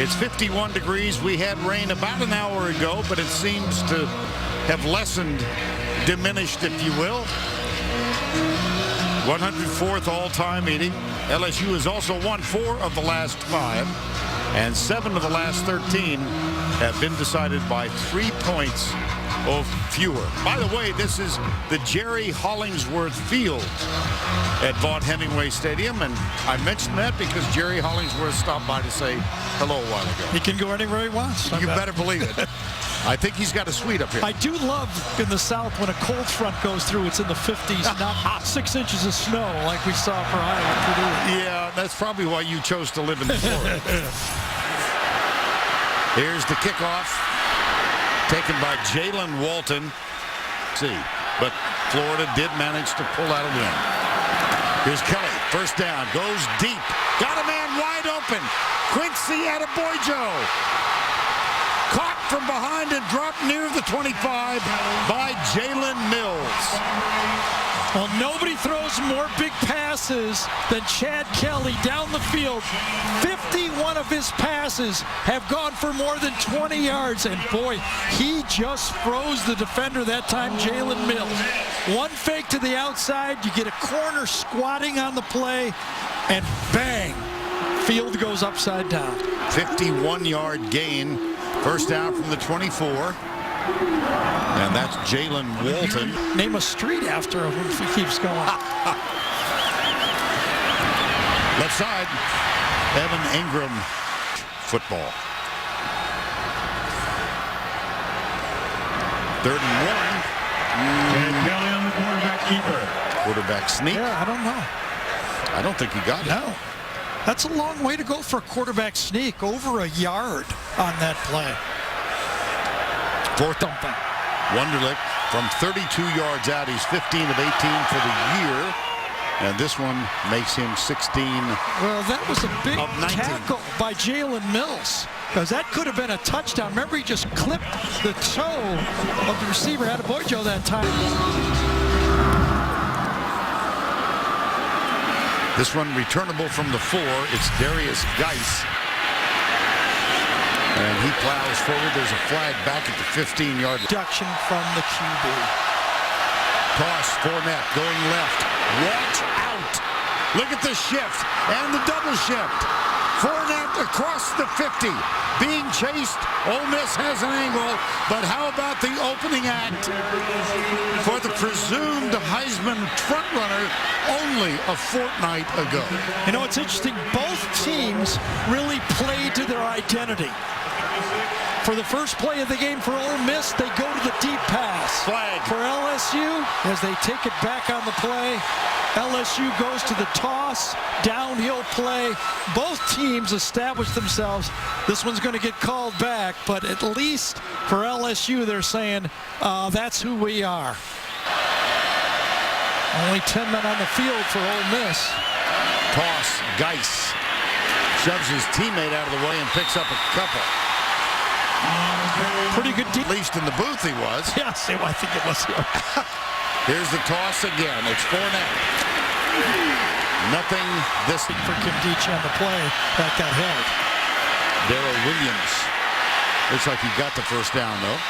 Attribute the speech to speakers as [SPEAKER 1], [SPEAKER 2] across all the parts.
[SPEAKER 1] It's 51 degrees. We had rain about an hour ago, but it seems to have lessened, diminished, if you will. 104th all-time meeting. LSU has also won 4 of the last 5, and 7 of the last 13 have been decided by 3 points or fewer. By the way, this is the Jerry Hollingsworth Field at Vaught Hemingway Stadium, and I mentioned that because Jerry Hollingsworth stopped by to say hello a while ago.
[SPEAKER 2] He can go anywhere he wants.
[SPEAKER 1] You better believe it. I think he's got a suite up here.
[SPEAKER 2] I do love in the South when a cold front goes through, it's in the 50s, not 6 inches of snow like we saw for Iowa Purdue.
[SPEAKER 1] Yeah, that's probably why you chose to live in Florida. Here's the kickoff, taken by Jalen Walton. But Florida did manage to pull out a win. Here's Kelly, first down, goes deep. Got a man wide open. Quincy Adebojo. Caught from behind and dropped near the 25 by Jalen Mills.
[SPEAKER 2] Well, nobody throws more big passes than Chad Kelly down the field. 51 of his passes have gone for more than 20 yards. And boy, he just froze the defender that time, Jalen Mills. One fake to the outside, you get a corner squatting on the play, and bang, field goes upside down.
[SPEAKER 1] 51-yard gain, first down from the 24. And that's Jalen Walton.
[SPEAKER 2] Name a street after him if he keeps going.
[SPEAKER 1] Left side, Evan Ingram. Football. 3rd and 1.
[SPEAKER 3] And Kelly on the quarterback keeper.
[SPEAKER 1] Quarterback sneak.
[SPEAKER 2] Yeah, I don't know.
[SPEAKER 1] I don't think he got it.
[SPEAKER 2] No. That's a long way to go for a quarterback sneak. Over a yard on that play.
[SPEAKER 1] 4th down. Wunderlich from 32 yards out. He's 15 of 18 for the year. And this one makes him 16.
[SPEAKER 2] Well, that was a big
[SPEAKER 1] of 19.
[SPEAKER 2] tackle by Jalen Mills, because that could have been a touchdown. Remember, he just clipped the toe of the receiver, Adebojo, that time.
[SPEAKER 1] This one returnable from the 4. It's Darius Geis. And he plows forward. There's a flag back at the 15-yard line.
[SPEAKER 2] Deduction from the QB.
[SPEAKER 1] Toss, Fournette going left. Watch out. Look at the shift and the double shift. Fournette across the 50. Being chased. Ole Miss has an angle. But how about the opening act for the presumed Heisman frontrunner only a fortnight ago?
[SPEAKER 2] You know, it's interesting. Both teams really played to their identity. For the first play of the game for Ole Miss, they go to the deep pass.
[SPEAKER 1] Flag.
[SPEAKER 2] For LSU, as they take it back on the play, LSU goes to the toss, downhill play. Both teams establish themselves. This one's going to get called back, but at least for LSU, they're saying, that's who we are. Only 10 men on the field for Ole Miss.
[SPEAKER 1] Toss, Geis shoves his teammate out of the way and picks up a couple.
[SPEAKER 2] Pretty good deal.
[SPEAKER 1] At least in the booth he was.
[SPEAKER 2] Yes, I think it was him.
[SPEAKER 1] Here's the toss again. It's Fournette. Nothing this
[SPEAKER 2] For Kimdichie on the play, that got held.
[SPEAKER 1] Darrell Williams. Looks like he got the first down, though.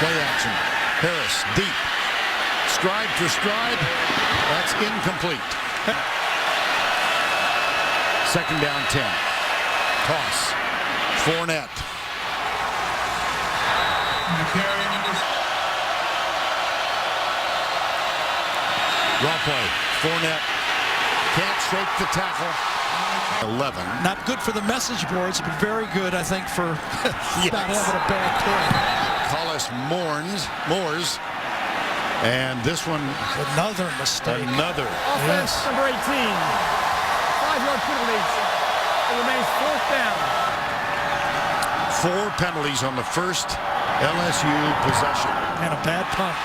[SPEAKER 1] Play action. Harris, deep. Stride for stride. That's incomplete. 2nd down, 10. Toss. Fournette. Draw play. Fournette can't shake the tackle. 11.
[SPEAKER 2] Not good for the message boards, but very good, I think, for
[SPEAKER 1] Yes.
[SPEAKER 2] not having a bad play.
[SPEAKER 1] Collis Moores. And this one,
[SPEAKER 2] Another mistake.
[SPEAKER 1] another.
[SPEAKER 4] Offense,
[SPEAKER 2] Yes.
[SPEAKER 4] number 18. 5-yard penalties. It remains 4th down.
[SPEAKER 1] 4 penalties on the first LSU possession.
[SPEAKER 2] And a bad punt.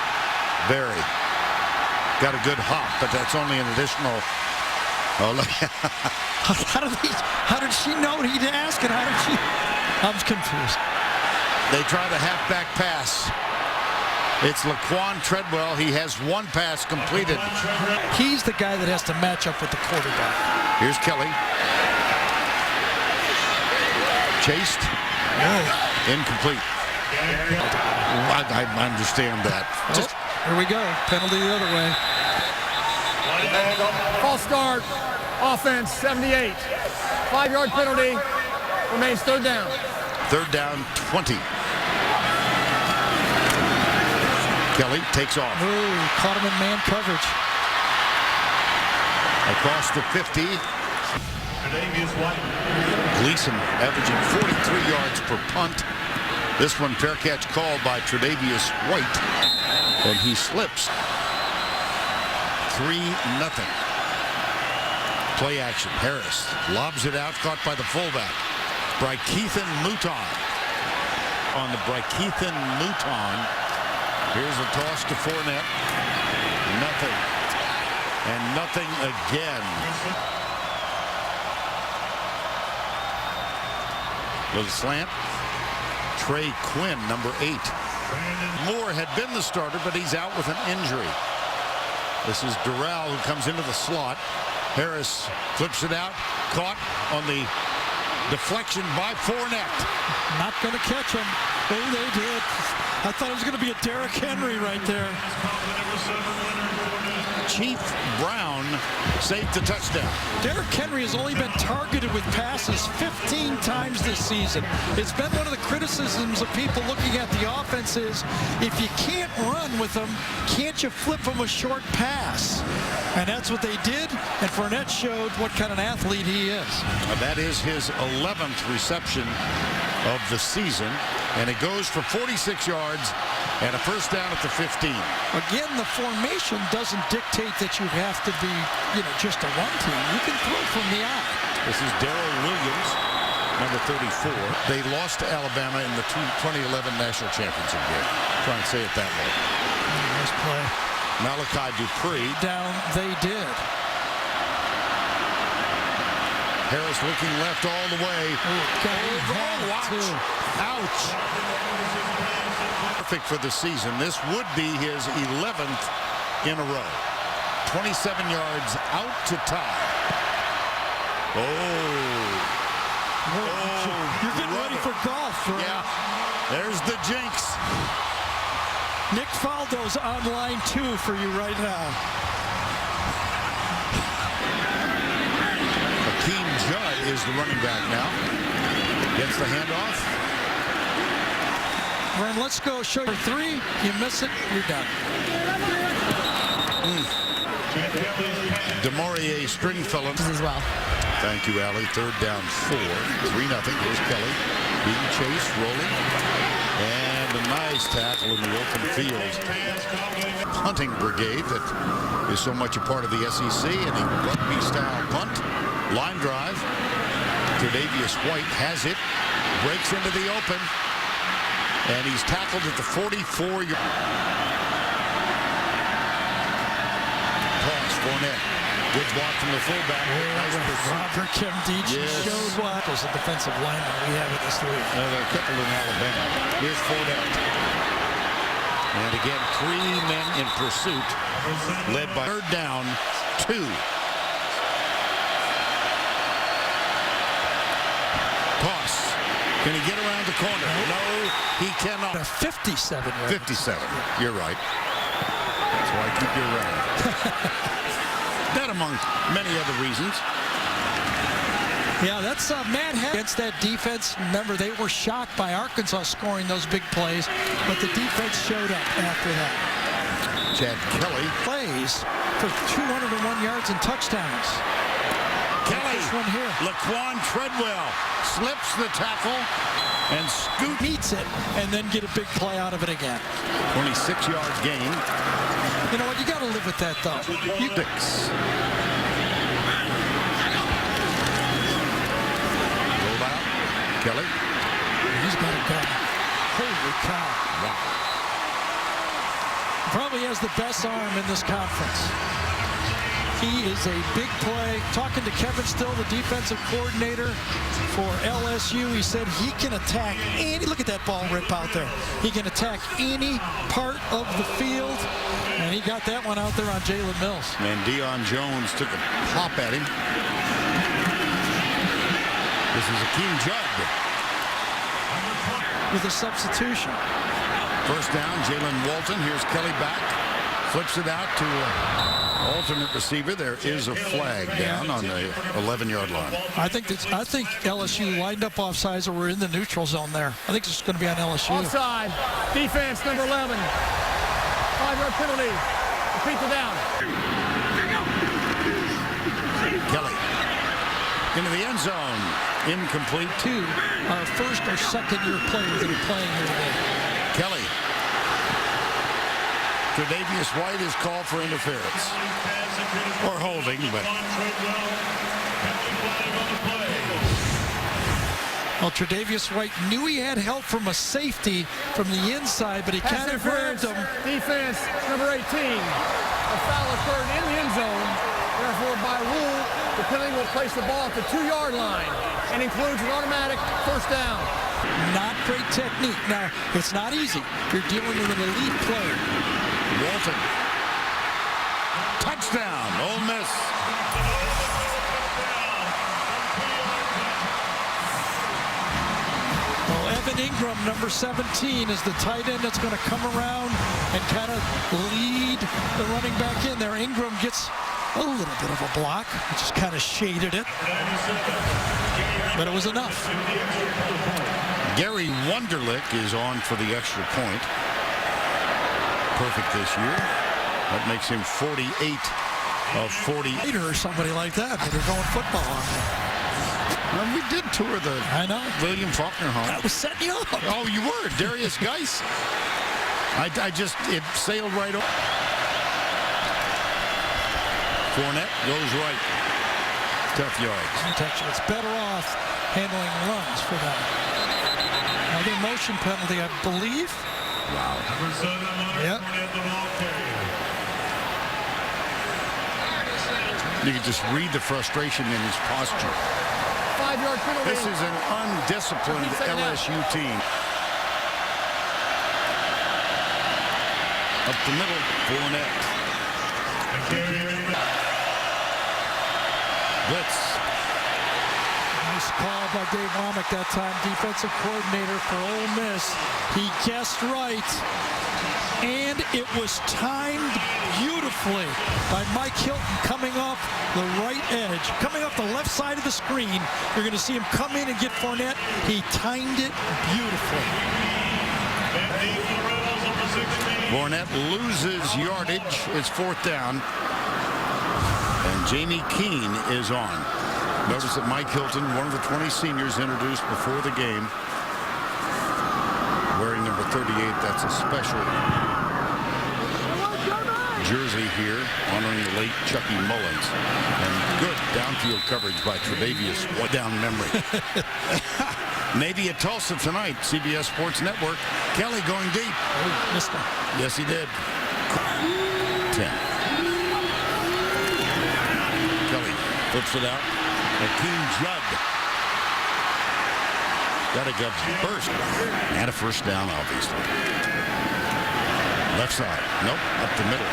[SPEAKER 1] Very. Got a good hop, but that's only an additional. Oh, look.
[SPEAKER 2] How did she know he'd ask, and how did she? I'm confused.
[SPEAKER 1] They try the halfback pass. It's Laquan Treadwell. He has one pass completed.
[SPEAKER 2] He's the guy that has to match up with the quarterback.
[SPEAKER 1] Here's Kelly. Chased. Incomplete. I understand that.
[SPEAKER 2] Just here we go. Penalty the other way.
[SPEAKER 4] False start. Offense, 78. 5-yard penalty. Remains third down.
[SPEAKER 1] Third down, 20. Kelly takes off.
[SPEAKER 2] Ooh, caught him in man coverage.
[SPEAKER 1] Across the 50. Gleason averaging 43 yards per punt. This one fair catch called by Tre'Davious White. And he slips. 3-0. Play action. Harris lobs it out, caught by the fullback. Brykeithan Mouton. On the Brykeithan Mouton. Here's a toss to Fournette. Nothing. And nothing again. Little slant. Trey Quinn, number 8. Moore had been the starter, but he's out with an injury. This is Durrell who comes into the slot. Harris flips it out. Caught on the deflection by Fournette.
[SPEAKER 2] Not going to catch him. Oh, they did. I thought it was going to be a Derrick Henry right there.
[SPEAKER 1] Chief Brown saved the touchdown.
[SPEAKER 2] Derrick Henry has only been targeted with passes 15 times this season. It's been one of the criticisms of people looking at the offense is if you can't run with them, can't you flip them a short pass? And that's what they did, and Fournette showed what kind of an athlete he is.
[SPEAKER 1] That is his 11th reception of the season, and it goes for 46 yards and a first down at the 15.
[SPEAKER 2] Again, the formation doesn't dictate that you have to be, just a run team. You can throw from the eye.
[SPEAKER 1] This is Darrell Williams, number 34. They lost to Alabama in the 2011 national championship game. Try and say it that way.
[SPEAKER 2] Nice play.
[SPEAKER 1] Malachi Dupree.
[SPEAKER 2] Down they did.
[SPEAKER 1] Harris looking left all the way. Watch. Ouch. Perfect for the season. This would be his 11th in a row. 27 yards out to tie.
[SPEAKER 2] You're getting ready for golf, right?
[SPEAKER 1] Yeah. There's the jinx.
[SPEAKER 2] Nick Faldo's on line 2 for you right now.
[SPEAKER 1] Hakeem Judd is the running back now. Gets the handoff.
[SPEAKER 2] Vern, let's go. Show your 3. You miss it, you're done.
[SPEAKER 1] DeMaurier Stringfellow
[SPEAKER 5] as well.
[SPEAKER 1] Thank you, Allie. Third down 4. 3-0. Here's Kelly. Being chased, rolling. And a nice tackle in the open field. Hunting brigade that is so much a part of the SEC, and a rugby-style punt. Line drive. Tre'Davious White has it. Breaks into the open. And he's tackled at the 44-yard. Pass, Fournette. Good block from the fullback. Nice pursuit.
[SPEAKER 2] Robert Kimdichie showed what as a defensive lineman we have in this league.
[SPEAKER 1] There are a couple in Alabama. Here's Fournette. And again, 3 men in pursuit, led by third down 2. Toss. Can he get around the corner? No, he cannot.
[SPEAKER 2] A 57.
[SPEAKER 1] 57. You're right. That's why I keep you around. That among many other reasons.
[SPEAKER 2] Yeah, that's Matt against that defense. Remember, they were shocked by Arkansas scoring those big plays, but the defense showed up after that.
[SPEAKER 1] Chad Kelly.
[SPEAKER 2] Plays for 201 yards and touchdowns.
[SPEAKER 1] Kelly.
[SPEAKER 2] This one here.
[SPEAKER 1] Laquan Treadwell slips the tackle and
[SPEAKER 2] meets it, and then get a big play out of it again.
[SPEAKER 1] 26-yard gain.
[SPEAKER 2] You know what? You got to live with that, though.
[SPEAKER 1] Rolled out. Kelly.
[SPEAKER 2] He's got a gun. Holy cow.
[SPEAKER 1] Wow.
[SPEAKER 2] Probably has the best arm in this conference. He is a big play. Talking to Kevin Still, the defensive coordinator for LSU, he said he can attack any, look at that ball rip out there. He can attack any part of the field, and he got that one out there on Jalen Mills.
[SPEAKER 1] And Deion Jones took a pop at him. This is Akeem Judd.
[SPEAKER 2] With a substitution.
[SPEAKER 1] First down, Jalen Walton. Here's Kelly back. Flips it out to alternate receiver. There is a flag down on the 11-yard line.
[SPEAKER 2] I think LSU lined up offsides, or we're in the neutral zone there. I think it's going to be on LSU.
[SPEAKER 4] Offside. Defense, number 11. 5-yard penalty. Repeat the down.
[SPEAKER 1] Kelly into the end zone. Incomplete.
[SPEAKER 2] Two are first or second year players that are playing here today.
[SPEAKER 1] Kelly. Tre'Davious White is called for interference. Or holding, but...
[SPEAKER 2] Well, Tre'Davious White knew he had help from a safety from the inside, but he kind of grabbed him.
[SPEAKER 4] Defense, number 18. A foul occurred in the end zone. Therefore, by rule, the penalty will place the ball at the 2-yard line and includes an automatic first down.
[SPEAKER 2] Not great technique. Now, it's not easy. You're dealing with an elite player.
[SPEAKER 1] Walton. Touchdown, Ole Miss.
[SPEAKER 2] Well, Evan Ingram, number 17, is the tight end that's going to come around and kind of lead the running back in there. Ingram gets a little bit of a block, which just kind of shaded it. But it was enough.
[SPEAKER 1] Gary Wunderlich is on for the extra point. Perfect this year. That makes him 48 of 40.
[SPEAKER 2] Or somebody like that, but they're going football on me.
[SPEAKER 1] Well, we did tour the William Faulkner home.
[SPEAKER 2] I was setting you up.
[SPEAKER 1] Oh, you were. Darius Geis. It sailed right over. Fournette goes right. Tough yards.
[SPEAKER 2] Protection. It's better off handling runs for them. Another motion penalty, I believe.
[SPEAKER 1] Wow.
[SPEAKER 2] Yep.
[SPEAKER 1] You can just read the frustration in his posture.
[SPEAKER 4] 5-yard penalty.
[SPEAKER 1] This is an undisciplined LSU team. Up the middle, Fournette. Blitz.
[SPEAKER 2] Nice call by Dave Womack that time, defensive coordinator for Ole Miss. He guessed right, and it was timed beautifully by Mike Hilton coming off the right edge. Coming off the left side of the screen, you're going to see him come in and get Fournette. He timed it beautifully.
[SPEAKER 1] Fournette loses yardage. It's fourth down. And Jamie Keene is on. Notice that Mike Hilton, one of the 20 seniors introduced before the game, wearing number 38. That's a special jersey here, honoring the late Chucky Mullins. And good downfield coverage by Tre'Davious. What down memory. Navy at Tulsa tonight, CBS Sports Network. Kelly going deep.
[SPEAKER 2] Oh, missed him.
[SPEAKER 1] Yes, he did. 10. Kelly flips it out. Akeem Judd. Got a good burst. And a first down, obviously. Left side. Nope, up the middle.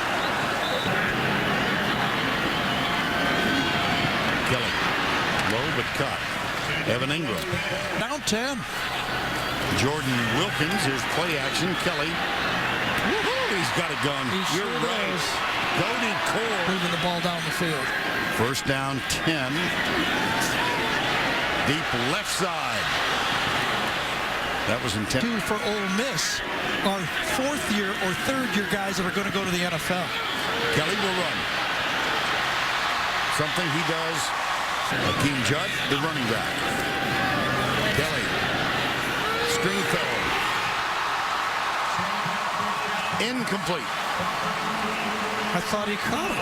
[SPEAKER 1] Kelly. Low but caught. Evan Ingram.
[SPEAKER 2] Down 10.
[SPEAKER 1] Jordan Wilkins is play action. Kelly. Woohoo! He's got a gun.
[SPEAKER 2] He
[SPEAKER 1] You're
[SPEAKER 2] sure
[SPEAKER 1] right.
[SPEAKER 2] does.
[SPEAKER 1] Cody Core.
[SPEAKER 2] Moving the ball down the field.
[SPEAKER 1] First down, 10. Deep left side. That was intended.
[SPEAKER 2] Two for Ole Miss are fourth-year or third-year guys that are going to go to the NFL.
[SPEAKER 1] Kelly will run. Something he does. Akeem Judd, the running back. Kelly. Stringfellow. Incomplete.
[SPEAKER 2] I thought he caught him.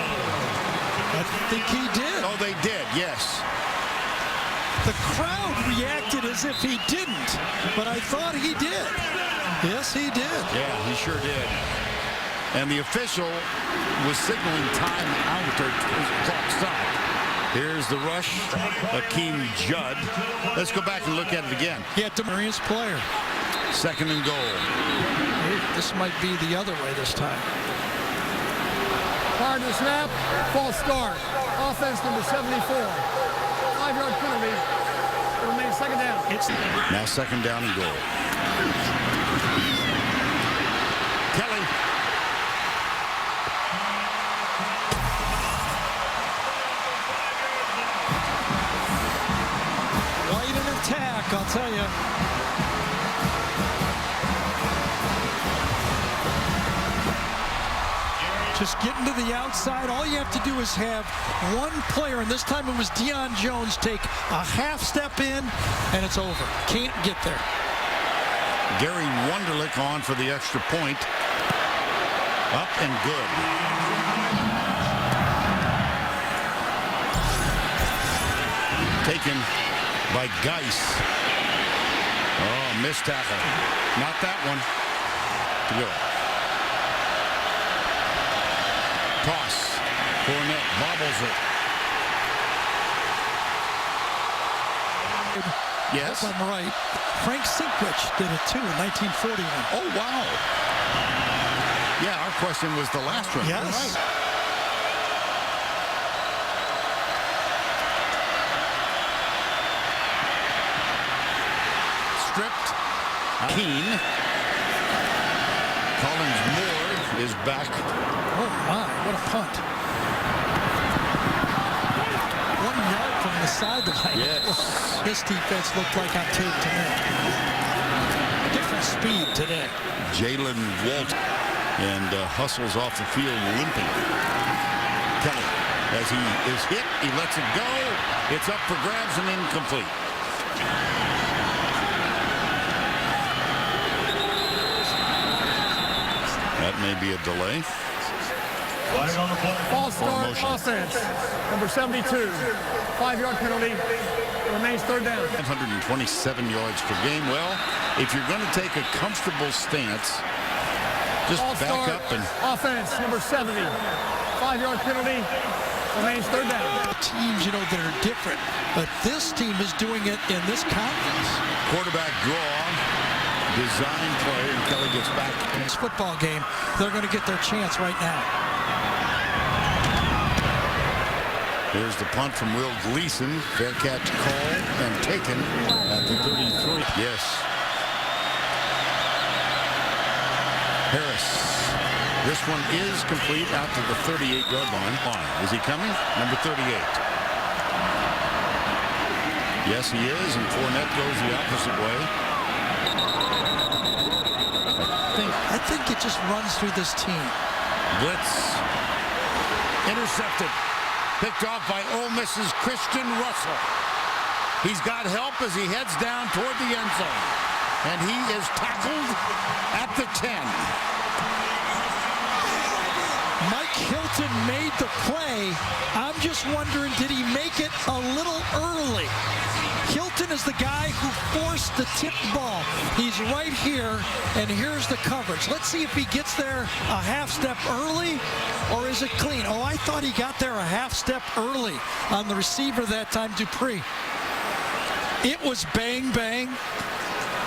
[SPEAKER 2] I think he did.
[SPEAKER 1] Oh, they did, yes.
[SPEAKER 2] The crowd reacted as if he didn't, but I thought he did. Yes, he did.
[SPEAKER 1] Yeah, he sure did. And the official was signaling time out or clock stop. Here's the rush, Akeem Judd. Let's go back and look at it again.
[SPEAKER 2] Yeah, Demarius player.
[SPEAKER 1] 2nd and goal.
[SPEAKER 2] This might be the other way this time.
[SPEAKER 4] Prior to the snap, false start. Offense number 74. 5-yard penalty. It remains 2nd down.
[SPEAKER 1] Now 2nd down and goal. Kelly.
[SPEAKER 2] Quite an attack, I'll tell you. Just getting to the outside. All you have to do is have one player, and this time it was Deion Jones, take a half step in, and it's over. Can't get there.
[SPEAKER 1] Gary Wunderlich on for the extra point. Up and good. Taken by Geis. Oh, missed tackle. Not that one. Good. Toss. Fournette bobbles it. Yes.
[SPEAKER 2] If I'm right, Frank Sinkwich did it too in 1941.
[SPEAKER 1] Oh, wow. Yeah, our question was the last one.
[SPEAKER 2] Yes.
[SPEAKER 1] Right. Stripped. Keene. Collins Moore is back.
[SPEAKER 2] Oh my, what a punt. 1 yard from the sideline.
[SPEAKER 1] Yes.
[SPEAKER 2] This defense looked like on tape to me. Different speed today.
[SPEAKER 1] Jalen Walt and hustles off the field limping. Kelly, as he is hit, he lets it go. It's up for grabs and incomplete. That may be a delay.
[SPEAKER 4] False start offense. Number 72. 5-yard penalty. It remains 3rd down.
[SPEAKER 1] 127 yards per game. Well, if you're going to take a comfortable stance, just
[SPEAKER 4] False
[SPEAKER 1] back
[SPEAKER 4] start
[SPEAKER 1] up and
[SPEAKER 4] offense. Number 70. 5-yard penalty. Remains 3rd down.
[SPEAKER 2] Teams, you know, that are different, but this team is doing it in this conference.
[SPEAKER 1] quarterback draw. Design play, and Kelly gets back.
[SPEAKER 2] In this football game, they're going to get their chance right now.
[SPEAKER 1] Here's the punt from Will Gleason. Fair catch called and taken at the 33. Yes. Harris. This one is complete out to the 38-yard line. Is he coming? Number 38. Yes, he is, and Fournette goes the opposite way.
[SPEAKER 2] I think it just runs through this team.
[SPEAKER 1] Blitz. Intercepted. Picked off by Ole Miss's Christian Russell. He's got help as he heads down toward the end zone. And he is tackled at the 10.
[SPEAKER 2] Mike Hilton made the play. I'm just wondering, did he make it a little early? Hilton is the guy who forced the tip ball. He's right here, and here's the coverage. Let's see if he gets there a half step early, or is it clean? Oh, I thought he got there a half step early on the receiver that time, Dupree. It was bang, bang.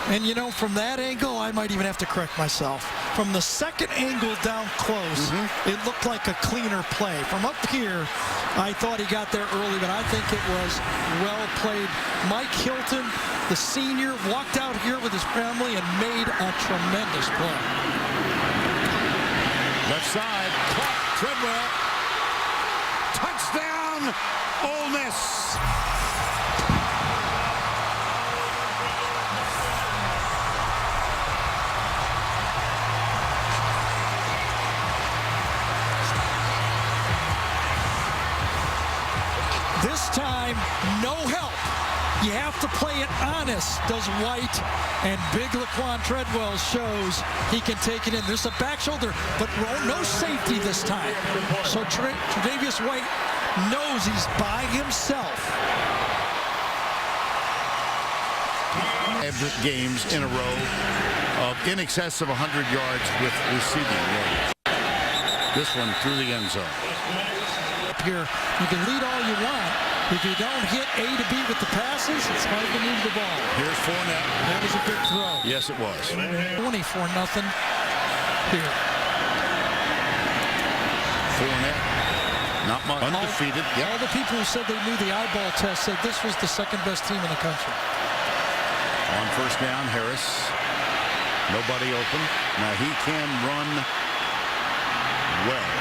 [SPEAKER 2] And, you know, from that angle, I might even have to correct myself. From the second angle down close, it looked like a cleaner play. From up here, I thought he got there early, but I think it was well played. Mike Hilton, the senior, walked out here with his family and made a tremendous play.
[SPEAKER 1] Left side, caught Treadwell. Touchdown, Ole Miss.
[SPEAKER 2] This time, no help. You have to play it honest, does White, and big Laquan Treadwell shows he can take it in. There's a back shoulder, but no safety this time. So Tre'Davious White knows he's by himself.
[SPEAKER 1] Games in a row of in excess of 100 yards with receiving yards. This one through the end zone.
[SPEAKER 2] Here, you can lead all you want. If you don't hit A to B with the passes, it's hard to move the ball.
[SPEAKER 1] Here's Fournette.
[SPEAKER 2] That was a good throw.
[SPEAKER 1] Yes, it was.
[SPEAKER 2] 24-0 here.
[SPEAKER 1] Fournette, not much. Undefeated.
[SPEAKER 2] All the people who said they knew the eyeball test said this was the second best team in the country.
[SPEAKER 1] On first down, Harris. Nobody open. Now he can run well.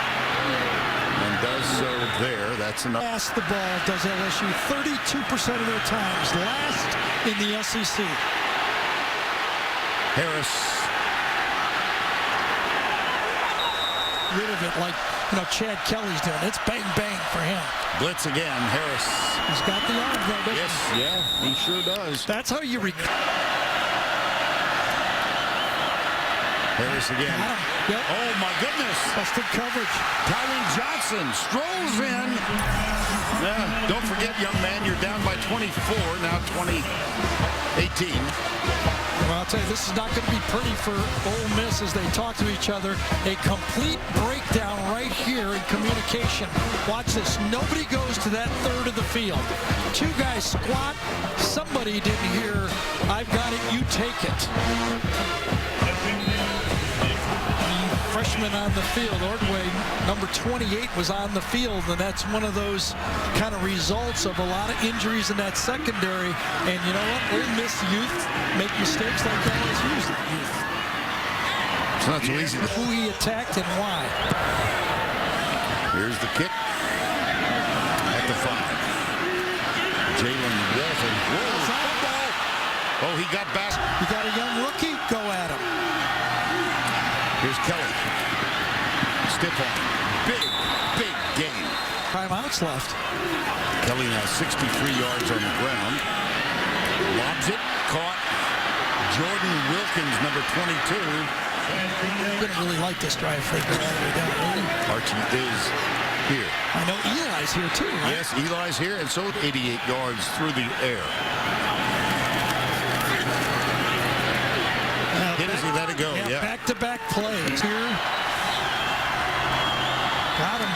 [SPEAKER 1] And does so there. That's enough.
[SPEAKER 2] Pass the ball does LSU 32% of their times. Last in the SEC.
[SPEAKER 1] Harris.
[SPEAKER 2] Rid of it like, Chad Kelly's doing. It's bang, bang for him.
[SPEAKER 1] Blitz again. Harris.
[SPEAKER 2] He's got the arm though, doesn't
[SPEAKER 1] Yes,
[SPEAKER 2] he?
[SPEAKER 1] yeah, he sure does.
[SPEAKER 2] That's how you
[SPEAKER 1] Harris again.
[SPEAKER 2] Yep.
[SPEAKER 1] Oh, my goodness.
[SPEAKER 2] Busted coverage.
[SPEAKER 1] Tyrone Johnson strolls in. Yeah, don't forget, young man, you're down by 24, now 20-18.
[SPEAKER 2] Well, I'll tell you, this is not going to be pretty for Ole Miss as they talk to each other. A complete breakdown right here in communication. Watch this. Nobody goes to that third of the field. Two guys squat. Somebody didn't hear, "I've got it, you take it." Freshman on the field, Ordway, number 28, was on the field, and that's one of those kind of results of a lot of injuries in that secondary. And you know what? Ole Miss youth make mistakes like LSU's youth.
[SPEAKER 1] It's not so easy.
[SPEAKER 2] Who he attacked and why.
[SPEAKER 1] Here's the kick at the 5. Jalen Walton. Whoa. Oh, he got back.
[SPEAKER 2] You got a young rookie? Go at him.
[SPEAKER 1] Here's Kelly. Stiff arm. Big gain.
[SPEAKER 2] Timeouts left.
[SPEAKER 1] Kelly now 63 yards on the ground. Lobs it. Caught. Jordan Wilkins, number 22.
[SPEAKER 2] You're going to really like this drive for all the way down, really.
[SPEAKER 1] Archie is here.
[SPEAKER 2] I know Eli's here, too, right?
[SPEAKER 1] Yes, Eli's here, and so 88 yards through the air. Hit as he let it go, yeah.
[SPEAKER 2] Back-to-back plays here. Got him.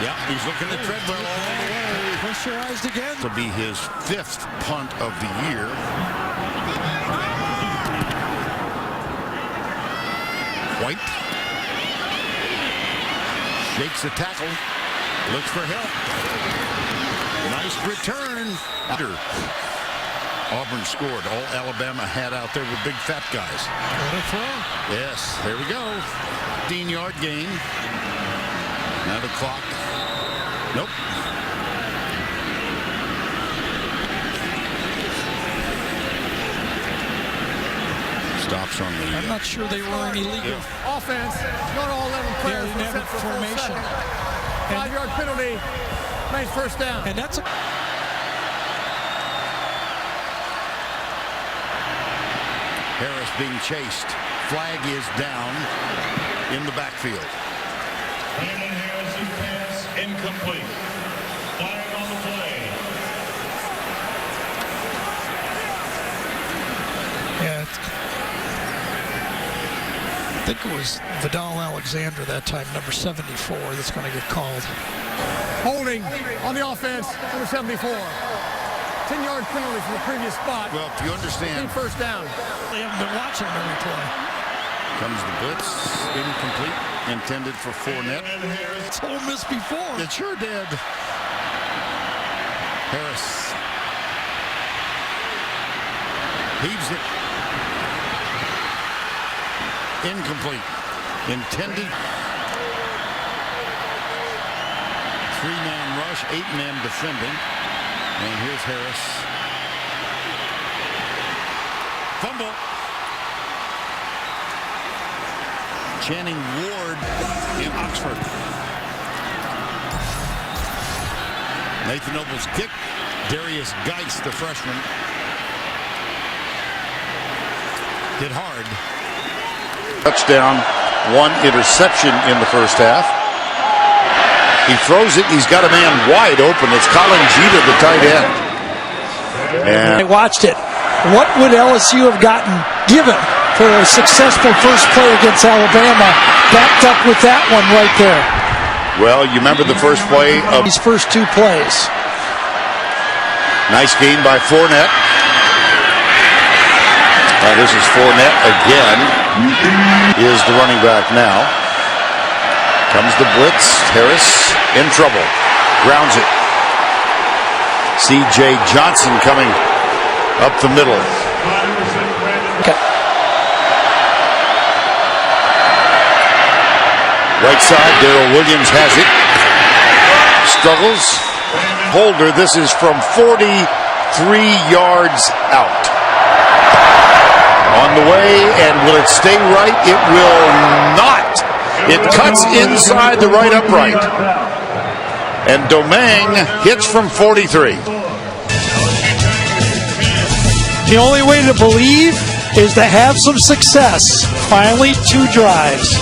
[SPEAKER 1] Yeah, he's looking at Treadwell all the way.
[SPEAKER 2] Pressurized again.
[SPEAKER 1] This will be his 5th punt of the year. White. Shakes the tackle. Looks for help. Nice return. Auburn scored. All Alabama had out there were big fat guys.
[SPEAKER 2] What a throw.
[SPEAKER 1] Yes, there we go. 15-yard gain. Now the clock. Nope. Stops on the...
[SPEAKER 2] I'm not sure they were any legal.
[SPEAKER 4] Offense, not all 11 players
[SPEAKER 2] Yeah,
[SPEAKER 4] were set for
[SPEAKER 2] formation.
[SPEAKER 4] 5-yard penalty, makes first down.
[SPEAKER 2] And that's a...
[SPEAKER 1] Harris being chased. Flag is down in the backfield.
[SPEAKER 3] Brandon Harris's pass incomplete. Flag on the play.
[SPEAKER 2] Yeah. I think it was Vidal Alexander that time, number 74, that's going to get called.
[SPEAKER 4] Holding on the offense, number 74. 10-yard penalty from the previous spot.
[SPEAKER 1] Well, if you understand,
[SPEAKER 4] First down.
[SPEAKER 2] They haven't been watching every play.
[SPEAKER 1] comes the blitz, incomplete, intended for Fournette.
[SPEAKER 2] It's Ole Miss before.
[SPEAKER 1] It sure did. Harris heaves it. Incomplete. Intended. 3-man rush, 8-man defending. And here's Harris. Fumble. Channing Ward in Oxford. Nathan Noble's kick. Darius Geist, the freshman. Hit hard.
[SPEAKER 5] Touchdown, 1 interception in the first half. He throws it. He's got a man wide open. It's Colin Jeter, the tight end.
[SPEAKER 6] I watched it. What would LSU have gotten given for a successful first play against Alabama? Backed up with that one right there.
[SPEAKER 5] Well, you remember the first play of
[SPEAKER 6] These first two plays.
[SPEAKER 5] nice gain by Fournette. This is Fournette again. Is the running back now. Comes the blitz. Harris in trouble. Grounds it. C.J. Johnson coming up the middle.
[SPEAKER 6] Okay.
[SPEAKER 5] Right side, Darrell Williams has it. Struggles. Holder, this is from 43 yards out. On the way, and will it stay right? It will not. It cuts inside the right upright. And Domingue hits from 43.
[SPEAKER 6] The only way to believe is to have some success. Finally, 2 drives.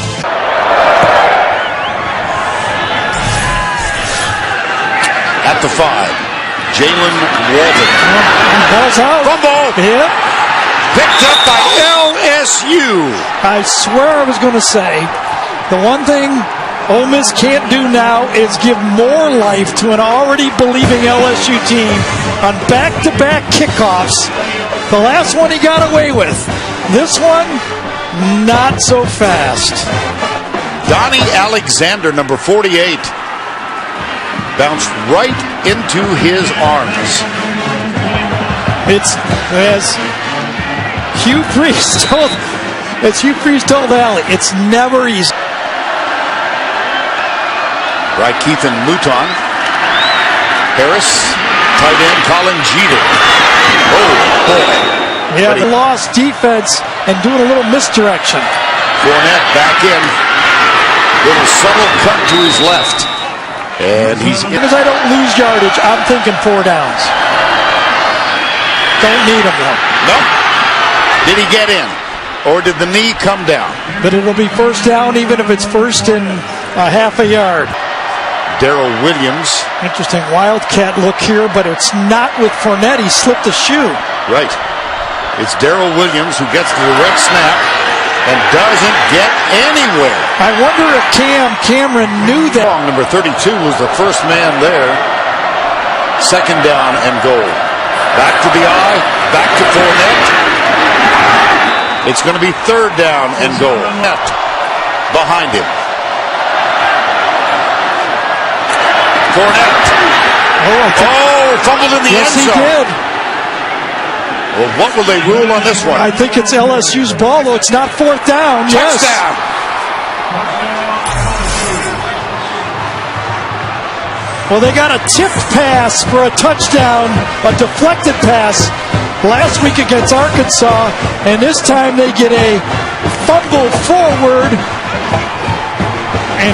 [SPEAKER 5] At the 5, Jalen Walton.
[SPEAKER 6] Ball's out.
[SPEAKER 5] Fumble.
[SPEAKER 6] Yep.
[SPEAKER 5] Picked up by LSU.
[SPEAKER 6] I swear I was going to say, the one thing Ole Miss can't do now is give more life to an already believing LSU team on back-to-back kickoffs. The last one he got away with. This one, not so fast.
[SPEAKER 5] Donnie Alexander, number 48. Bounced right into his arms.
[SPEAKER 6] It's as Hugh Freeze told Allie, it's never easy.
[SPEAKER 5] Right, Keith and Mouton. Harris, tight end, Colin Jeter. Oh, boy.
[SPEAKER 6] Yeah, the lost defense and doing a little misdirection.
[SPEAKER 5] Fournette back in. Little subtle cut to his left. And he's in.
[SPEAKER 6] Because I don't lose yardage, I'm thinking 4 downs. Don't need him though.
[SPEAKER 5] Nope. Did he get in? Or did the knee come down?
[SPEAKER 6] But it'll be first down even if it's first and a half a yard.
[SPEAKER 5] Darrell Williams.
[SPEAKER 6] Interesting wildcat look here, but it's not with Fournette. He slipped a shoe.
[SPEAKER 5] Right. It's Darrell Williams who gets the direct snap and doesn't get anywhere.
[SPEAKER 6] I wonder if Cameron knew that.
[SPEAKER 5] Number 32 was the first man there. Second down and goal. Back to the eye. Back to Fournette. It's going to be third down and goal. Net behind him. Fournette. Fumbled in the end zone.
[SPEAKER 6] Yes, he did.
[SPEAKER 5] Well, what will they rule on this one?
[SPEAKER 6] I think it's LSU's ball, though. It's not fourth down.
[SPEAKER 5] Touchdown.
[SPEAKER 6] Yes. Well, they got a tipped pass for a touchdown, a deflected pass last week against Arkansas, and this time they get a fumble forward. And,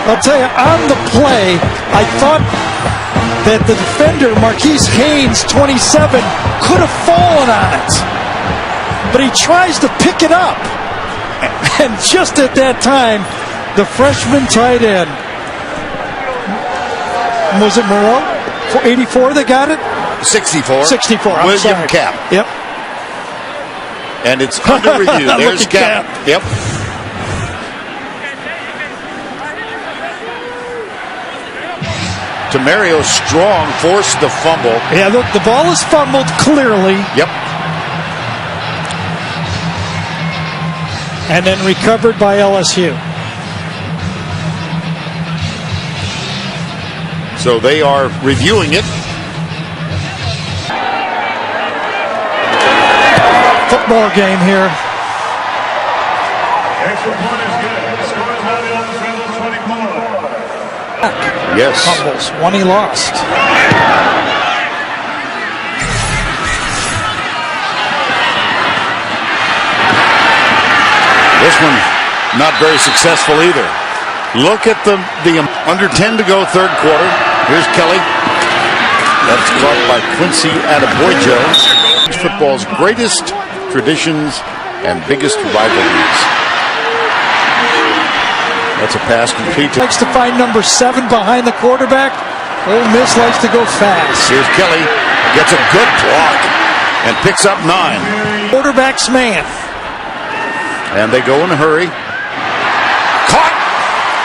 [SPEAKER 6] I'll tell you, on the play, I thought that the defender, Marquise Haynes, 27, could have fallen on it. But he tries to pick it up. And just at that time, the freshman tight end, was it Moreau? 84 that got it?
[SPEAKER 5] 64.
[SPEAKER 6] 64, I'm
[SPEAKER 5] William
[SPEAKER 6] sorry.
[SPEAKER 5] Cap.
[SPEAKER 6] Yep.
[SPEAKER 5] And it's under review. There's
[SPEAKER 6] Look at
[SPEAKER 5] Cap. Yep. Tamario Strong forced the fumble.
[SPEAKER 6] Yeah, look, the ball is fumbled clearly.
[SPEAKER 5] Yep.
[SPEAKER 6] And then recovered by LSU.
[SPEAKER 5] So they are reviewing it.
[SPEAKER 6] Football game here.
[SPEAKER 3] Extra point is good. Score is now the Ole Miss 24.
[SPEAKER 5] Yes.
[SPEAKER 6] Fumbles. One he lost.
[SPEAKER 5] This one not very successful either. Look at the under 10 to go third quarter. Here's Kelly. That's caught by Quincy Adeboyjo. Football's greatest traditions and biggest rivalries. That's a pass complete to.
[SPEAKER 6] Likes to find number 7 behind the quarterback. Ole Miss likes to go fast.
[SPEAKER 5] Here's Kelly. Gets a good block and picks up 9.
[SPEAKER 6] Quarterback's man.
[SPEAKER 5] And they go in a hurry. Caught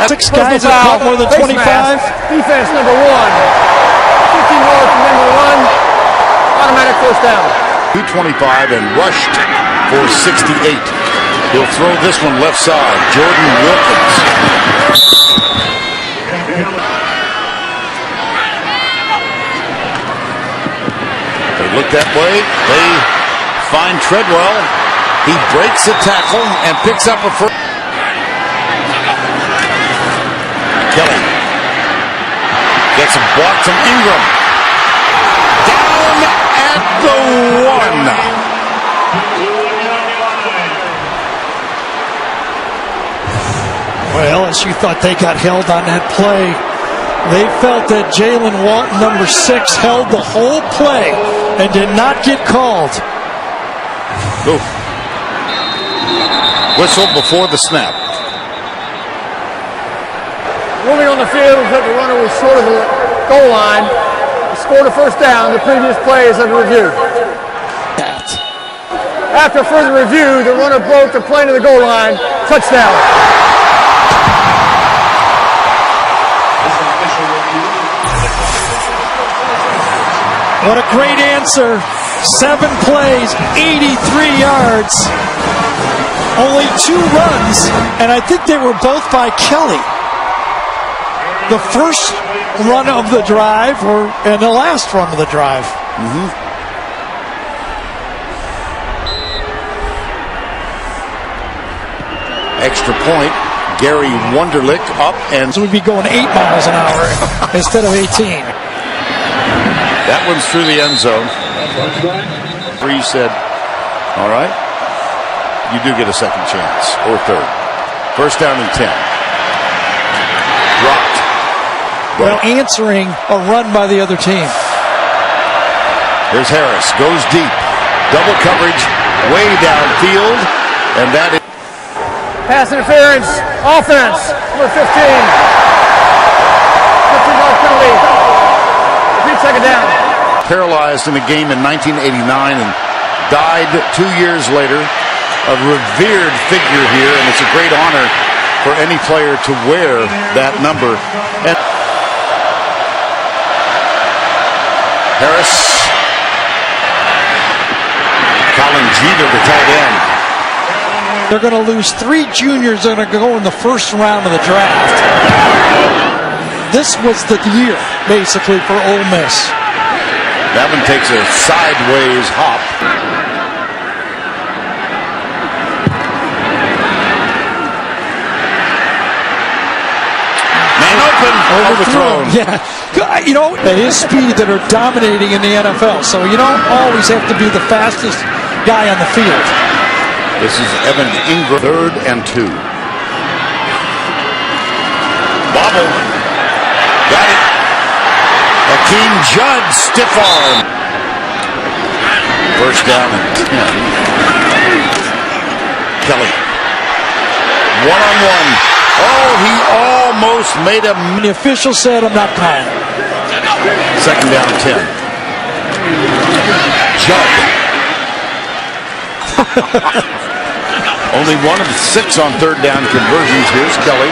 [SPEAKER 6] 6 guys have caught more than 25.
[SPEAKER 4] Defense number 1. 15-yard from number 1. Automatic first down.
[SPEAKER 5] 225 and rushed for 68. He'll throw this one left side. Jordan Wilkins. They look that way. They find Treadwell. He breaks a tackle and picks up a first. Kelly gets a block from Ingram. Down at the 1.
[SPEAKER 6] Well, LSU thought they got held on that play. They felt that Jalen Walton, number 6, held the whole play and did not get called.
[SPEAKER 5] Ooh. Whistle before the snap.
[SPEAKER 4] Moving on the field, that the runner was short of the goal line. He scored a first down. The previous play is under review. After further review, the runner broke the plane of the goal line. Touchdown.
[SPEAKER 6] What a great answer. 7 plays, 83 yards. Only 2 runs, and I think they were both by Kelly. The first run of the drive and the last run of the drive.
[SPEAKER 5] Extra point. Gary Wunderlich up and
[SPEAKER 6] So we'd be going 8 miles an hour instead of 18.
[SPEAKER 5] that one's through the end zone. Bree said, all right, you do get a second chance or third. First down and 10. Dropped.
[SPEAKER 6] Well, answering a run by the other team.
[SPEAKER 5] Here's Harris, goes deep. Double coverage, way downfield, and that is
[SPEAKER 4] Pass interference. Offense. Number 15. 15-yard penalty. Repeat second down.
[SPEAKER 5] paralyzed in a game in 1989 and died 2 years later. A revered figure here, and it's a great honor for any player to wear that number. And Harris, Colin Jeter, the tight end.
[SPEAKER 6] They're going to lose 3 juniors that are going to go in the first round of the draft. This was the year, basically, for Ole Miss.
[SPEAKER 5] That one takes a sideways hop. Man open, overthrown.
[SPEAKER 6] Yeah, you know, at his speed that are dominating in the NFL. So you don't always have to be the fastest guy on the field.
[SPEAKER 5] This is Evan Ingram, 3rd and 2. Bobble. Got it. Hakeem Judd, stiff arm. First down and 10. Kelly. One-on-one. Oh, he almost made a...
[SPEAKER 6] The official said, I'm not calling.
[SPEAKER 5] Second down and 10. Judd. Only 1 of 6 on 3rd down conversions. Here's Kelly.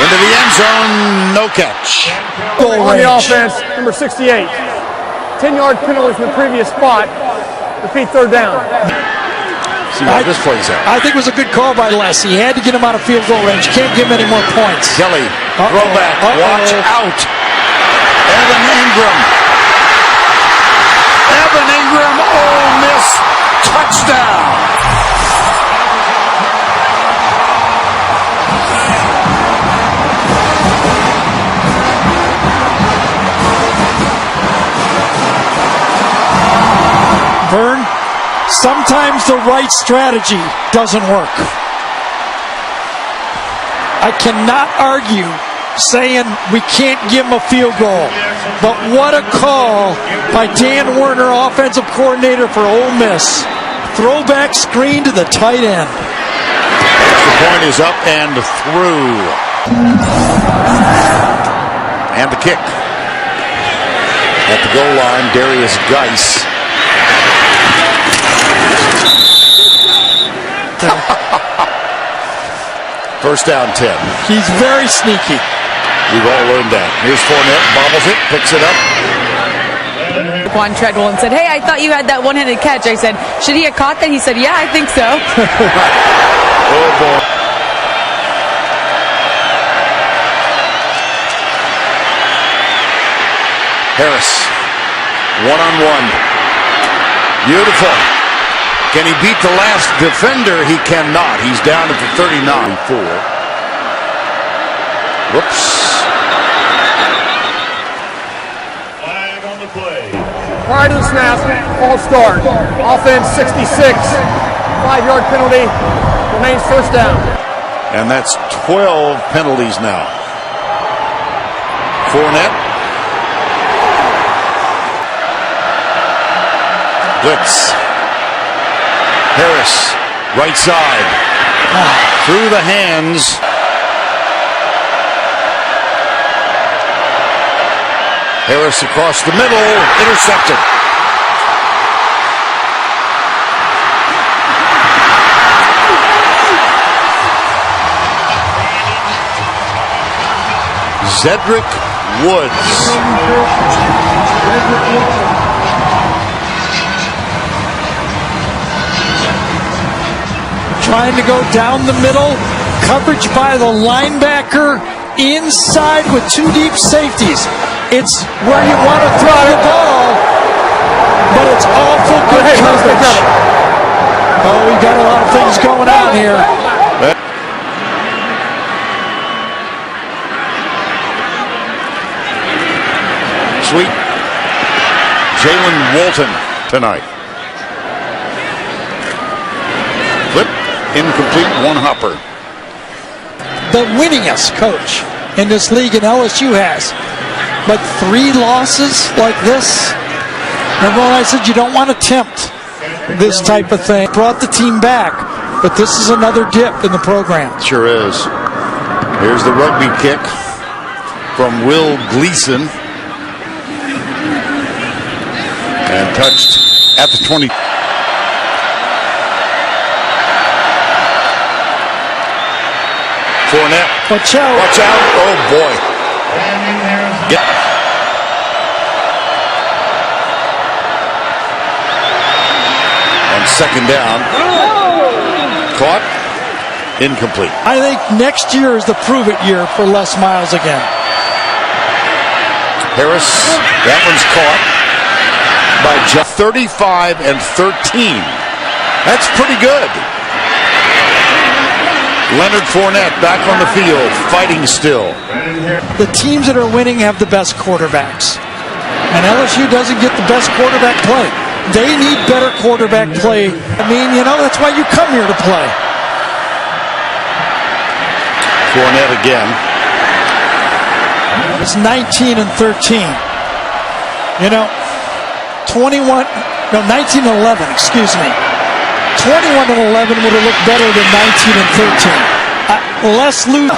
[SPEAKER 5] Into the end zone, no catch.
[SPEAKER 6] Goal
[SPEAKER 4] On the
[SPEAKER 6] range.
[SPEAKER 4] offense, number 68. 10-yard penalty from the previous spot. Repeat 3rd down.
[SPEAKER 5] See how this plays out.
[SPEAKER 6] I think it was a good call by Les. He had to get him out of field goal range. Can't give him any more points.
[SPEAKER 5] Kelly, throwback, watch out. Evan Ingram. Evan Ingram, Ole Miss, touchdown.
[SPEAKER 6] Vern, sometimes the right strategy doesn't work. I cannot argue saying we can't give him a field goal. But what a call by Dan Werner, offensive coordinator for Ole Miss. Throwback screen to the tight end.
[SPEAKER 5] The point is up and through. And the kick. At the goal line, Darius Geis. First down 10.
[SPEAKER 6] He's very sneaky.
[SPEAKER 5] We've all learned that. Here's Fournette, bobbles it, picks it up.
[SPEAKER 7] Quan Treadwell and said, "Hey, I thought you had that one-handed catch." I said, "Should he have caught that?" He said, "Yeah, I think so."
[SPEAKER 5] Oh, boy. Harris, one-on-one. Beautiful. Can he beat the last defender? He cannot. He's down at the 39-4. Whoops.
[SPEAKER 3] Flag on the play.
[SPEAKER 4] Prior to the snap, false start. Offense 66. 5-yard penalty. Remains first down.
[SPEAKER 5] And that's 12 penalties now. Fournette. Blitz. Harris, right side. Through the hands. Harris across the middle. Intercepted. Cedric Woods.
[SPEAKER 6] Trying to go down the middle. Coverage by the linebacker. Inside with two deep safeties. It's where you want to throw the ball, but it's awful good coverage. Oh, we got a lot of things going on here.
[SPEAKER 5] Sweet. Jalen Walton tonight. Flip, incomplete, one hopper.
[SPEAKER 6] The winningest coach in this league, and LSU has. But 3 losses like this, remember when I said you don't want to tempt this type of thing? Brought the team back, but this is another dip in the program.
[SPEAKER 5] Sure is. Here's the rugby kick from Will Gleason. And touched at the 20. Fournette.
[SPEAKER 6] Watch out.
[SPEAKER 5] Watch out. Oh, boy. Get. On second down. Caught. Incomplete.
[SPEAKER 6] I think next year is the prove it year for Les Miles again.
[SPEAKER 5] Harris. That one's caught by just 35 and 13. That's pretty good. Leonard Fournette back on the field, fighting still.
[SPEAKER 6] The teams that are winning have the best quarterbacks. And LSU doesn't get the best quarterback play. They need better quarterback play. I mean, you know, that's why you come here to play.
[SPEAKER 5] Fournette again.
[SPEAKER 6] It's 19 and 13. You know, 19 and 11, excuse me. 21 and 11 would have looked better than 19 and 13. Less lose.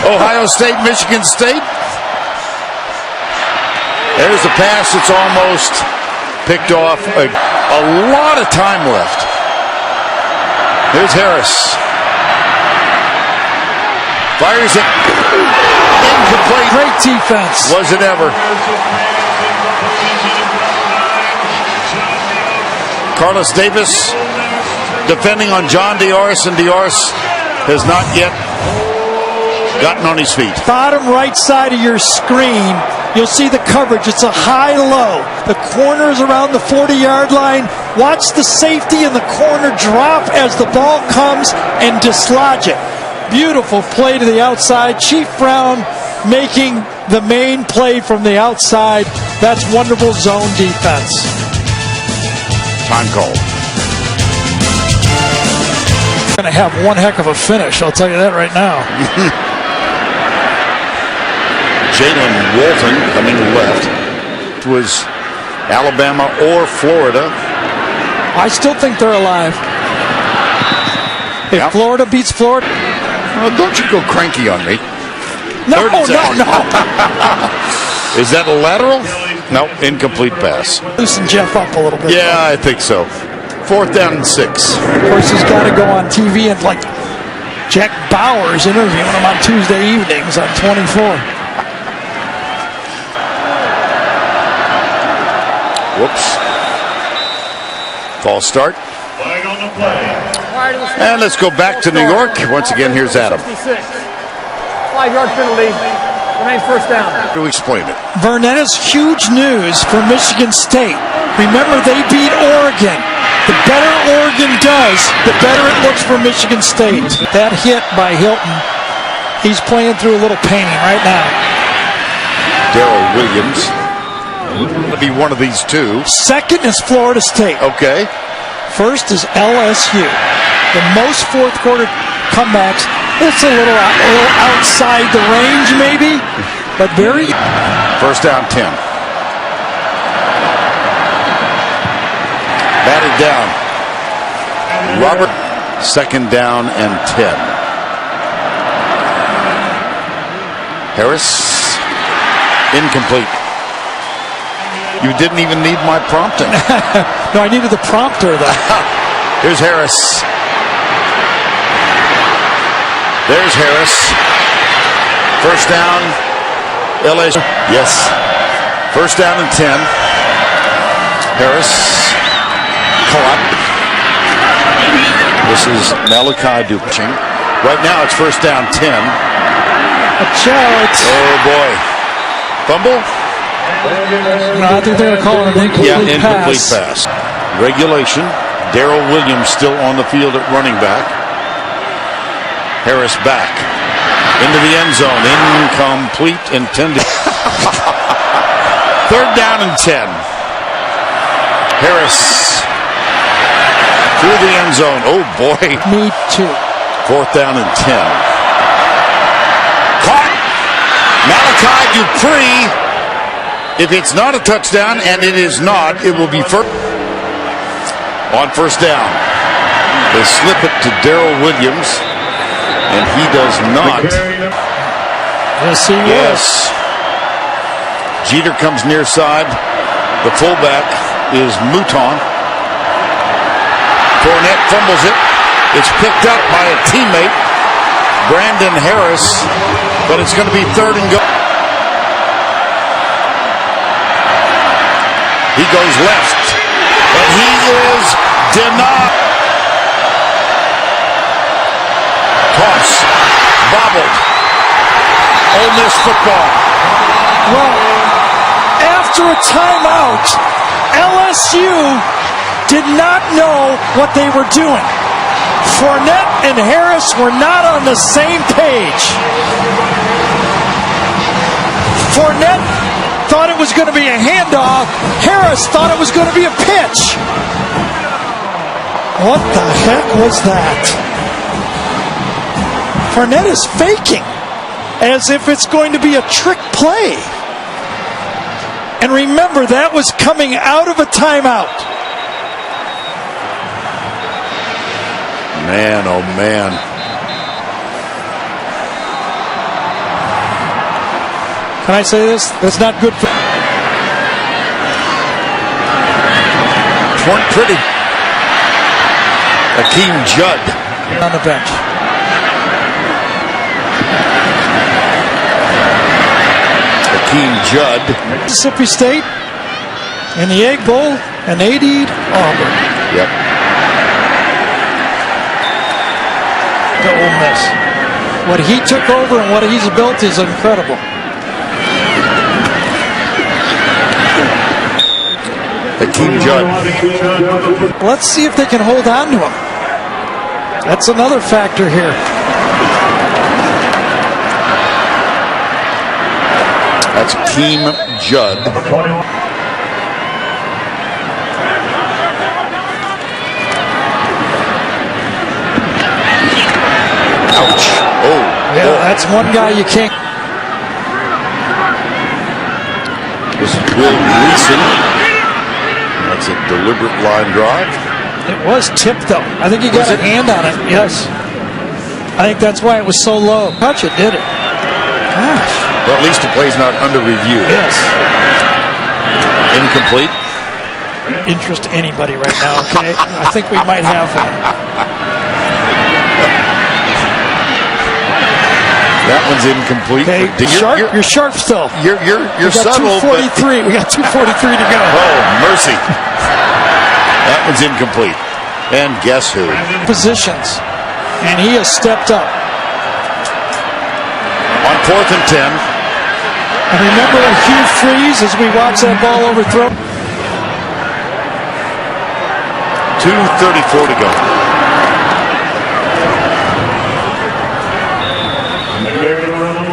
[SPEAKER 5] Ohio State, Michigan State. There's the pass. It's almost picked off. A lot of time left. Here's Harris. Fires it. Incomplete.
[SPEAKER 6] Great defense.
[SPEAKER 5] Was it ever? Carlos Davis defending on John Diarse, and Diarse has not yet gotten on his feet.
[SPEAKER 6] Bottom right side of your screen, you'll see the coverage. It's a high-low. The corner's around the 40-yard line. Watch the safety in the corner drop as the ball comes and dislodge it. Beautiful play to the outside. Chief Brown making the main play from the outside. That's wonderful zone defense.
[SPEAKER 5] Time call.
[SPEAKER 6] Going to have one heck of a finish, I'll tell you that right now.
[SPEAKER 5] Jalen Walton coming left. It was Alabama or Florida.
[SPEAKER 6] I still think they're alive. If Florida beats Florida.
[SPEAKER 5] Well, don't you go cranky on me.
[SPEAKER 6] No.
[SPEAKER 5] Is that a lateral? No, incomplete pass.
[SPEAKER 6] Loosen Jeff up a little bit.
[SPEAKER 5] Yeah, I think so. 4th down and 6.
[SPEAKER 6] Of course, he's got to go on TV and Jack Bauer's interviewing him on Tuesday evenings on 24.
[SPEAKER 5] Whoops. False start.
[SPEAKER 3] Flag on the play.
[SPEAKER 5] And let's go back to New York. Once again, here's Adam.
[SPEAKER 4] 66. 5-yard penalty. Remains first down.
[SPEAKER 5] To explain it.
[SPEAKER 6] Vernon is huge news for Michigan State. Remember, they beat Oregon. The better Oregon does, the better it looks for Michigan State. That hit by Hilton, he's playing through a little pain right now.
[SPEAKER 5] Darrell Williams. It'll be one of these two.
[SPEAKER 6] Second is Florida State.
[SPEAKER 5] Okay.
[SPEAKER 6] First is LSU. The most fourth quarter comebacks. It's a little outside the range maybe, but very.
[SPEAKER 5] First down 10. Batted down. Robert, second down and 10. Harris, incomplete. You didn't even need my prompting.
[SPEAKER 6] No, I needed the prompter though.
[SPEAKER 5] Here's Harris. There's Harris. First down. LSU. Yes. First down and 10. Harris. Caught. This is Malachi Dupching. Right now it's first down 10. Oh boy. Fumble?
[SPEAKER 6] No, I think they're going to call it an incomplete
[SPEAKER 5] pass. Regulation. Darrell Williams still on the field at running back. Harris back. Into the end zone. Incomplete. Intended. Third down and 10. Harris. Through the end zone. Oh boy.
[SPEAKER 6] Me too.
[SPEAKER 5] Fourth down and 10. Caught. Malachi Dupree. If it's not a touchdown, and it is not, it will be first. On first down. They slip it to Darrell Williams, and he does not.
[SPEAKER 6] Yes, he
[SPEAKER 5] Yes. Jeter comes near side. The fullback is Mouton. Fournette fumbles it. It's picked up by a teammate, Brandon Harris, but it's going to be third and goal. He goes left, but he is denied. Toss, bobbled. Ole Miss football.
[SPEAKER 6] Well, after a timeout, LSU did not know what they were doing. Fournette and Harris were not on the same page. Fournette thought it was going to be a handoff. Harris thought it was going to be a pitch. What the heck was that? Fournette is faking as if it's going to be a trick play. And remember, that was coming out of a timeout.
[SPEAKER 5] Man, oh man.
[SPEAKER 6] Can I say this? That's not good for...
[SPEAKER 5] Weren't pretty. Akeem Judd
[SPEAKER 6] on the bench.
[SPEAKER 5] Akeem Judd.
[SPEAKER 6] Mississippi State in the Egg Bowl and AD'd Auburn.
[SPEAKER 5] Yep.
[SPEAKER 6] To Ole Miss. What he took over and what he's built is incredible.
[SPEAKER 5] Akeem Judd.
[SPEAKER 6] Let's see if they can hold on to him. That's another factor here.
[SPEAKER 5] That's Akeem Judd. Ouch. Oh.
[SPEAKER 6] Yeah, that's one guy you can't.
[SPEAKER 5] This is Will Gleason. That's a deliberate line drive.
[SPEAKER 6] It was tipped though. I think he got a hand on it. Yes. I think that's why it was so low. Touch it, did it? Gosh.
[SPEAKER 5] Well, at least the play's not under review.
[SPEAKER 6] Yes.
[SPEAKER 5] Incomplete.
[SPEAKER 6] Interest anybody right now, okay? I think we might have one.
[SPEAKER 5] That one's incomplete.
[SPEAKER 6] Okay, you're sharp still.
[SPEAKER 5] You're
[SPEAKER 6] We got
[SPEAKER 5] subtle, but
[SPEAKER 6] 2:43. We got 2:43 to go.
[SPEAKER 5] oh, mercy. That one's incomplete. And guess who?
[SPEAKER 6] Positions, and he has stepped up.
[SPEAKER 5] On 4th and 10.
[SPEAKER 6] And remember when Hugh Freeze, as we watch that ball overthrown.
[SPEAKER 5] 2:34 to go.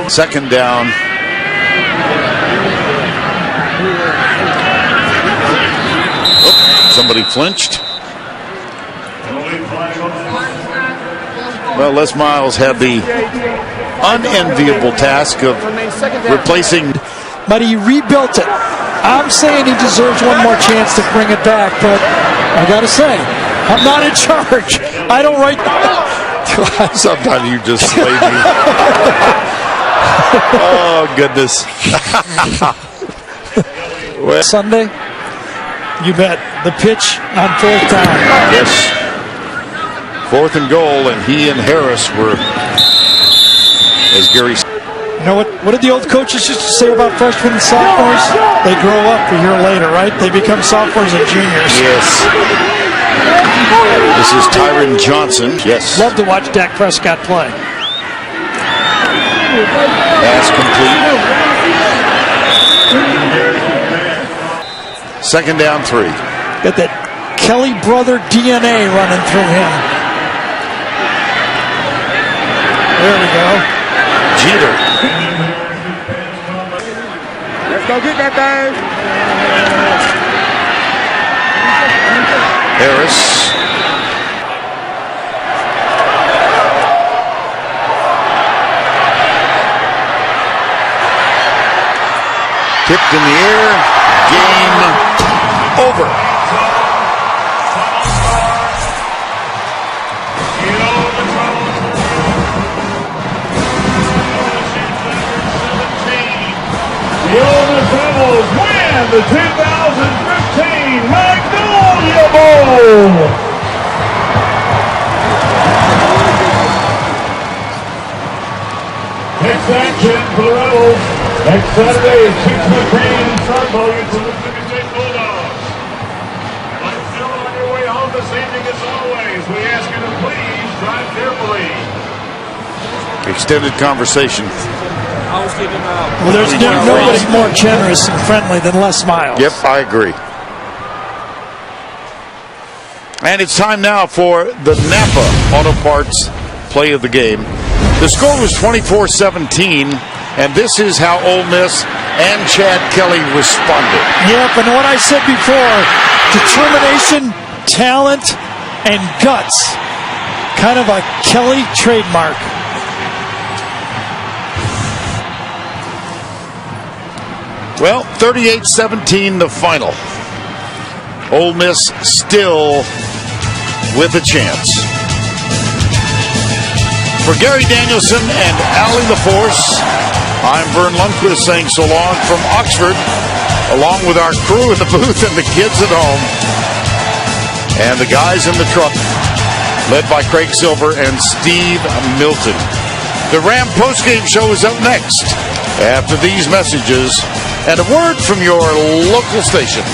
[SPEAKER 5] Second down. Oh, somebody flinched. Well, Les Miles had the unenviable task of replacing.
[SPEAKER 6] But he rebuilt it. I'm saying he deserves one more chance to bring it back, but I gotta say, I'm not in charge. I don't write.
[SPEAKER 5] Sometimes you just slay me. Oh, goodness. Well,
[SPEAKER 6] Sunday, you bet. The pitch on 4th down.
[SPEAKER 5] yes. 4th and goal, and he and Harris were, as Gary said.
[SPEAKER 6] You know what did the old coaches used to say about freshmen and sophomores? They grow up a year later, right? They become sophomores and juniors.
[SPEAKER 5] Yes. This is Tyron Johnson. Yes.
[SPEAKER 6] Love to watch Dak Prescott play.
[SPEAKER 5] Pass complete. Second down 3.
[SPEAKER 6] Got that Kelly brother DNA running through him. There we go.
[SPEAKER 5] Jeter.
[SPEAKER 4] Let's go get that thing.
[SPEAKER 5] Harris. Tipped in the air. Game over.
[SPEAKER 3] The Auburn Rebels win the 2015 Magnolia Bowl. Next action for the Rebels. Next Saturday is 6:15 start volume for the Mississippi State Bulldogs. Like still on your way home this evening as always, we ask you to please drive carefully.
[SPEAKER 5] Extended conversation.
[SPEAKER 6] Well, there's nobody more generous and friendly than Les Miles.
[SPEAKER 5] Yep, I agree. And it's time now for the Napa Auto Parts play of the game. The score was 24-17, and this is how Ole Miss and Chad Kelly responded.
[SPEAKER 6] Yep, and what I said before, determination, talent, and guts. Kind of a Kelly trademark.
[SPEAKER 5] Well, 38-17 the final. Ole Miss still with a chance. For Gary Danielson and Allie LaForce, I'm Vern Lundquist saying so long from Oxford, along with our crew in the booth and the kids at home, and the guys in the truck, led by Craig Silver and Steve Milton. The Ram postgame show is up next after these messages and a word from your local station.